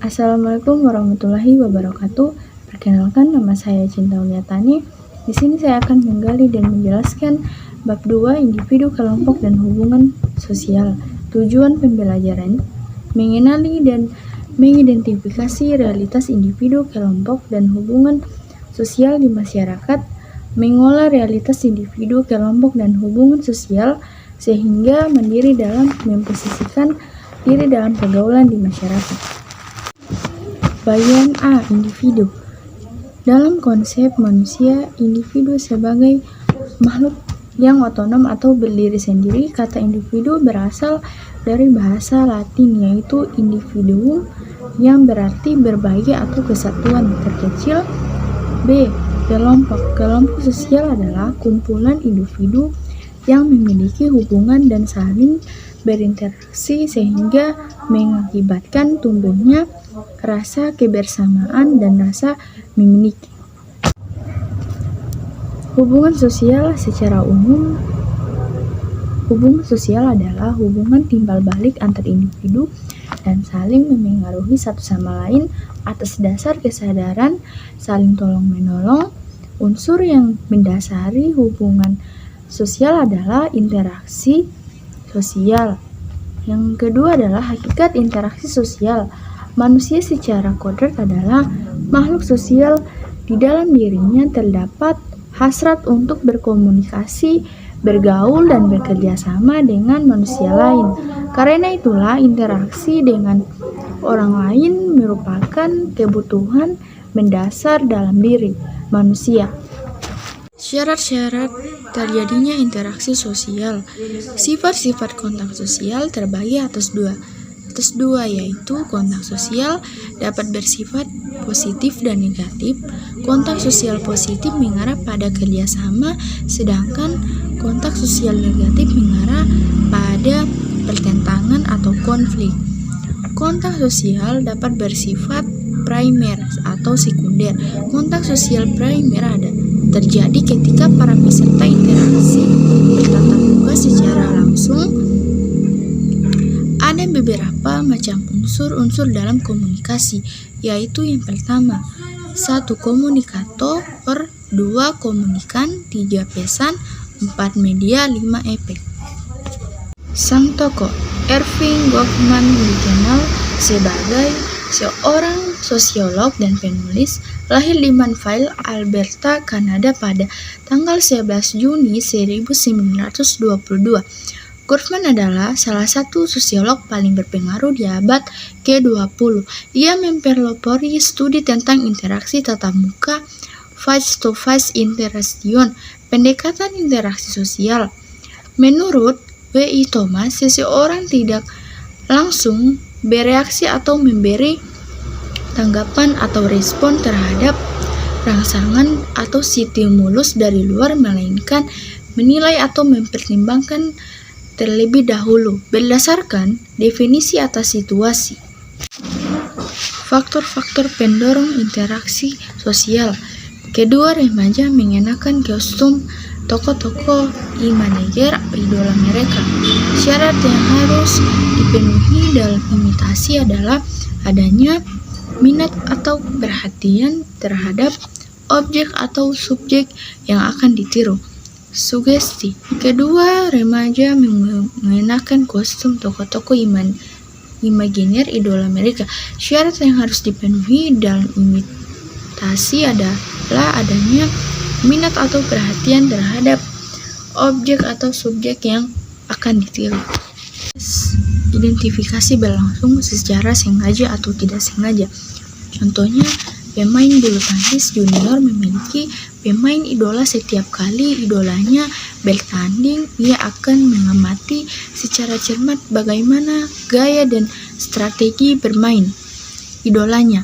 Assalamualaikum warahmatullahi wabarakatuh. Perkenalkan, nama saya Cinta Uliatani. Di sini saya akan menggali dan menjelaskan bab 2 individu, kelompok, dan hubungan sosial. Tujuan pembelajaran: mengenali dan mengidentifikasi realitas individu, kelompok, dan hubungan sosial di masyarakat, mengolah realitas individu, kelompok, dan hubungan sosial sehingga mandiri dalam memposisikan diri dalam pergaulan di masyarakat. Bagian A. Individu. Dalam konsep manusia, individu sebagai makhluk yang otonom atau berdiri sendiri. Kata individu berasal dari bahasa Latin, yaitu individuum, yang berarti berbagi atau kesatuan terkecil. B. Kelompok. Kelompok sosial adalah kumpulan individu yang memiliki hubungan dan saling berinteraksi sehingga mengakibatkan tumbuhnya rasa kebersamaan dan rasa memiliki. Hubungan sosial secara umum. Hubungan sosial adalah hubungan timbal balik antar individu dan saling memengaruhi satu sama lain atas dasar kesadaran saling tolong-menolong. Unsur yang mendasari hubungan sosial adalah interaksi sosial. Yang kedua adalah hakikat interaksi sosial. Manusia secara kodrat adalah makhluk sosial. Di dalam dirinya terdapat hasrat untuk berkomunikasi, bergaul, dan bekerja sama dengan manusia lain. Karena itulah interaksi dengan orang lain merupakan kebutuhan mendasar dalam diri manusia. Syarat-syarat terjadinya interaksi sosial. Sifat-sifat kontak sosial terbagi atas dua, yaitu kontak sosial dapat bersifat positif dan negatif. Kontak sosial positif mengarah pada kerjasama, sedangkan kontak sosial negatif mengarah pada pertentangan atau konflik. Kontak sosial dapat bersifat primer atau sekunder. Kontak sosial primer terjadi ketika para peserta interaksi bertatap muka secara langsung. Ada beberapa macam unsur dalam komunikasi, yaitu yang pertama, 1. Komunikator, 2. Komunikan, 3. Pesan, 4. Media, 5. Efek. Sang tokoh Erving Goffman dikenal sebagai seorang sosiolog dan penulis. Lahir di Manville, Alberta, Kanada pada tanggal 11 Juni 1922. Goffman adalah salah satu sosiolog paling berpengaruh di abad ke-20. Ia mempelopori studi tentang interaksi tatap muka, face-to-face interaction, pendekatan interaksi sosial. Menurut W.I. Thomas, seseorang tidak langsung bereaksi atau memberi tanggapan atau respon terhadap rangsangan atau stimulus dari luar, melainkan menilai atau mempertimbangkan terlebih dahulu berdasarkan definisi atas situasi. Faktor-faktor pendorong interaksi sosial. Kedua remaja mengenakan kostum tokoh-tokoh imagener idola mereka. Syarat yang harus dipenuhi dalam imitasi adalah adanya minat atau perhatian terhadap objek atau subjek yang akan ditiru. Sugesti. Kedua remaja mengenakan kostum tokoh-tokoh imagener idola mereka. Syarat yang harus dipenuhi dalam imitasi adalah adanya minat atau perhatian terhadap objek atau subjek yang akan ditiru. Identifikasi berlangsung secara sengaja atau tidak sengaja. Contohnya, pemain bulu tangkis junior memiliki pemain idola. Setiap kali idolanya bertanding, ia akan mengamati secara cermat bagaimana gaya dan strategi bermain idolanya.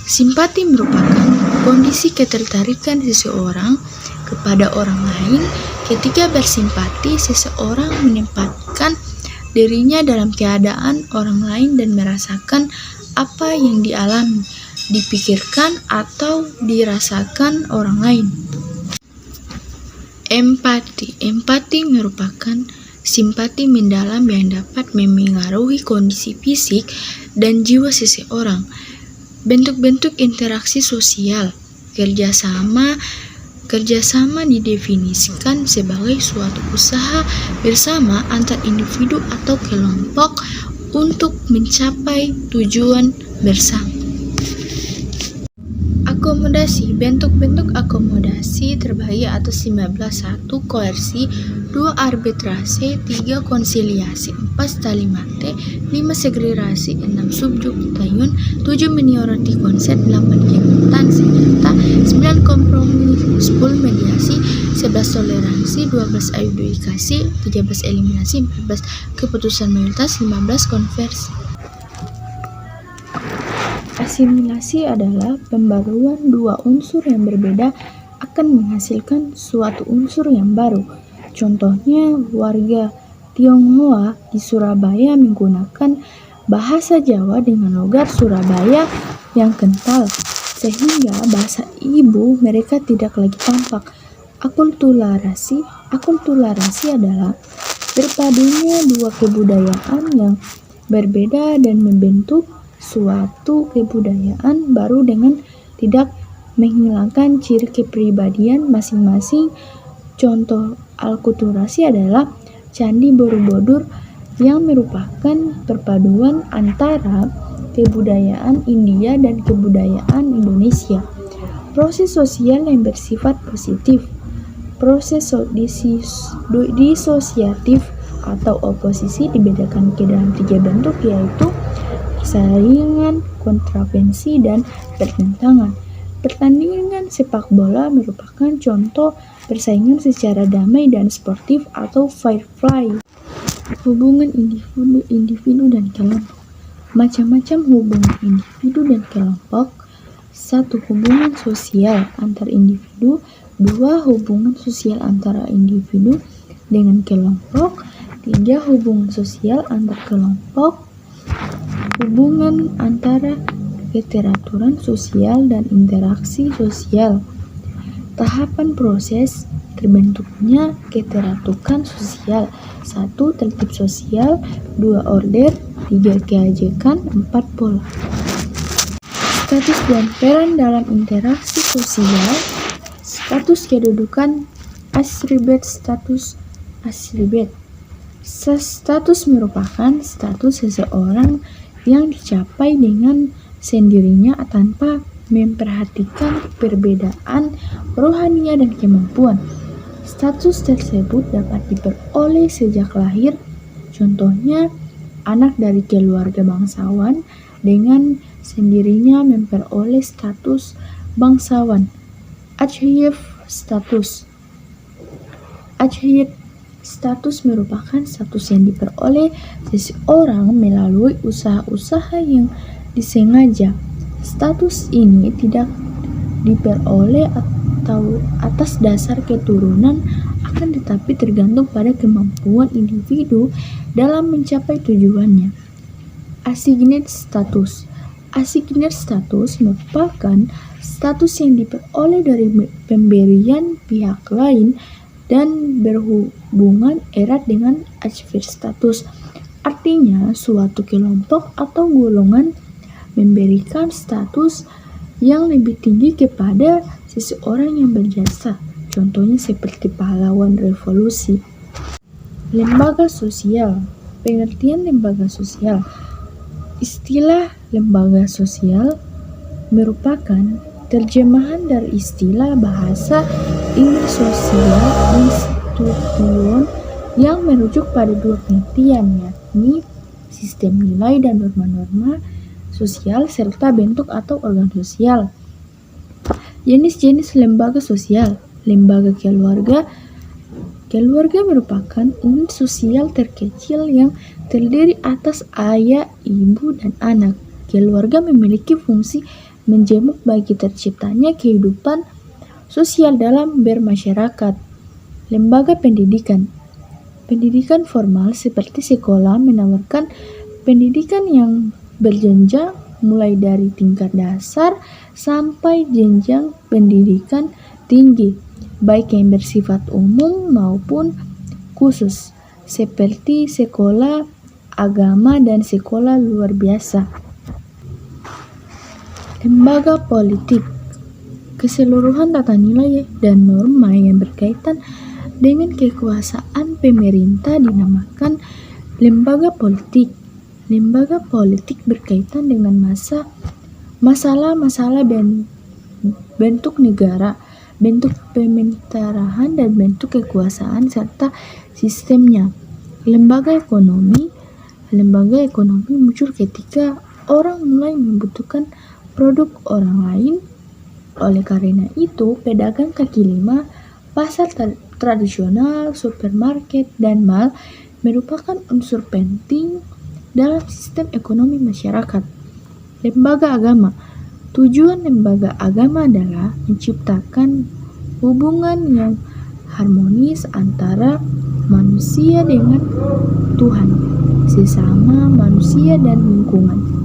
Simpati merupakan kondisi ketertarikan seseorang kepada orang lain. Ketika bersimpati, seseorang menempatkan dirinya dalam keadaan orang lain dan merasakan apa yang dialami, dipikirkan, atau dirasakan orang lain. Empati merupakan simpati mendalam yang dapat memengaruhi kondisi fisik dan jiwa seseorang. Bentuk-bentuk interaksi sosial, kerjasama didefinisikan sebagai suatu usaha bersama antar individu atau kelompok untuk mencapai tujuan bersama. Akomodasi. Bentuk-bentuk akomodasi terbagi atas 15. 1. Koersi, 2. Arbitrase, 3. Konsiliasi, 4. Stalimate, 5. Segregasi, 6. Subjugation, 7. Minority consent, 8. Gebetan senjata, 9. Kompromi, 10. Mediasi, 11. Toleransi, 12. Adjudikasi, 13. Eliminasi, 14. Keputusan mayoritas, 15. Konversi. Asimilasi adalah pembaruan dua unsur yang berbeda akan menghasilkan suatu unsur yang baru. Contohnya, warga Tionghoa di Surabaya menggunakan bahasa Jawa dengan logat Surabaya yang kental, sehingga bahasa ibu mereka tidak lagi tampak. Akulturasi adalah berpadunya dua kebudayaan yang berbeda dan membentuk suatu kebudayaan baru dengan tidak menghilangkan ciri kepribadian masing-masing. Contoh akulturasi adalah Candi Borobudur yang merupakan perpaduan antara kebudayaan India dan kebudayaan Indonesia. Proses sosial yang bersifat positif. Proses disosiatif atau oposisi dibedakan ke dalam 3 bentuk, yaitu persaingan, kontravensi, dan pertentangan. Pertandingan sepak bola merupakan contoh persaingan secara damai dan sportif atau fair play. Hubungan individu dan kelompok. Macam-macam hubungan individu dan kelompok. 1. Hubungan sosial antar individu. 2. Hubungan sosial antara individu dengan kelompok. 3. Hubungan sosial antar kelompok. Hubungan antara keteraturan sosial dan interaksi sosial. Tahapan proses terbentuknya keteraturan sosial. 1. Tertib sosial, 2. Order, 3. Keajekan, 4. Pola. Status dan peran dalam interaksi sosial. Status kedudukan asribet. Status asribet. Status merupakan status seseorang yang dicapai dengan sendirinya tanpa memperhatikan perbedaan rohania dan kemampuan. Status tersebut dapat diperoleh sejak lahir. Contohnya, anak dari keluarga bangsawan dengan sendirinya memperoleh status bangsawan. Achieve status. Achieve status merupakan status yang diperoleh seseorang melalui usaha-usaha yang disengaja. Status ini tidak diperoleh atau atas dasar keturunan, akan tetapi tergantung pada kemampuan individu dalam mencapai tujuannya. Assigned status. Assigned status merupakan status yang diperoleh dari pemberian pihak lain dan berhubungan erat dengan achieved status. Artinya, suatu kelompok atau golongan memberikan status yang lebih tinggi kepada seseorang yang berjasa. Contohnya seperti pahlawan revolusi. Lembaga sosial. Pengertian lembaga sosial. Istilah lembaga sosial merupakan terjemahan dari istilah bahasa Inggris sosial institution yang merujuk pada dua pengertian, yakni sistem nilai dan norma-norma sosial serta bentuk atau organ sosial. Jenis-jenis lembaga sosial. Lembaga keluarga. Keluarga merupakan unit sosial terkecil yang terdiri atas ayah, ibu, dan anak. Keluarga memiliki fungsi menjemuk bagi terciptanya kehidupan sosial dalam bermasyarakat. Lembaga pendidikan. Pendidikan formal seperti sekolah menawarkan pendidikan yang berjenjang mulai dari tingkat dasar sampai jenjang pendidikan tinggi, baik yang bersifat umum maupun khusus. seperti sekolah agama dan sekolah luar biasa. Lembaga politik, keseluruhan tata nilai dan norma yang berkaitan dengan kekuasaan pemerintah dinamakan lembaga politik. Lembaga politik berkaitan dengan masalah-masalah bentuk negara, bentuk pemerintahan, dan bentuk kekuasaan serta sistemnya. Lembaga ekonomi muncul ketika orang mulai membutuhkan produk orang lain. Oleh karena itu, pedagang kaki lima, pasar tradisional, supermarket, dan mal merupakan unsur penting dalam sistem ekonomi masyarakat. Lembaga agama. Tujuan lembaga agama adalah menciptakan hubungan yang harmonis antara manusia dengan Tuhan, sesama manusia dan lingkungan.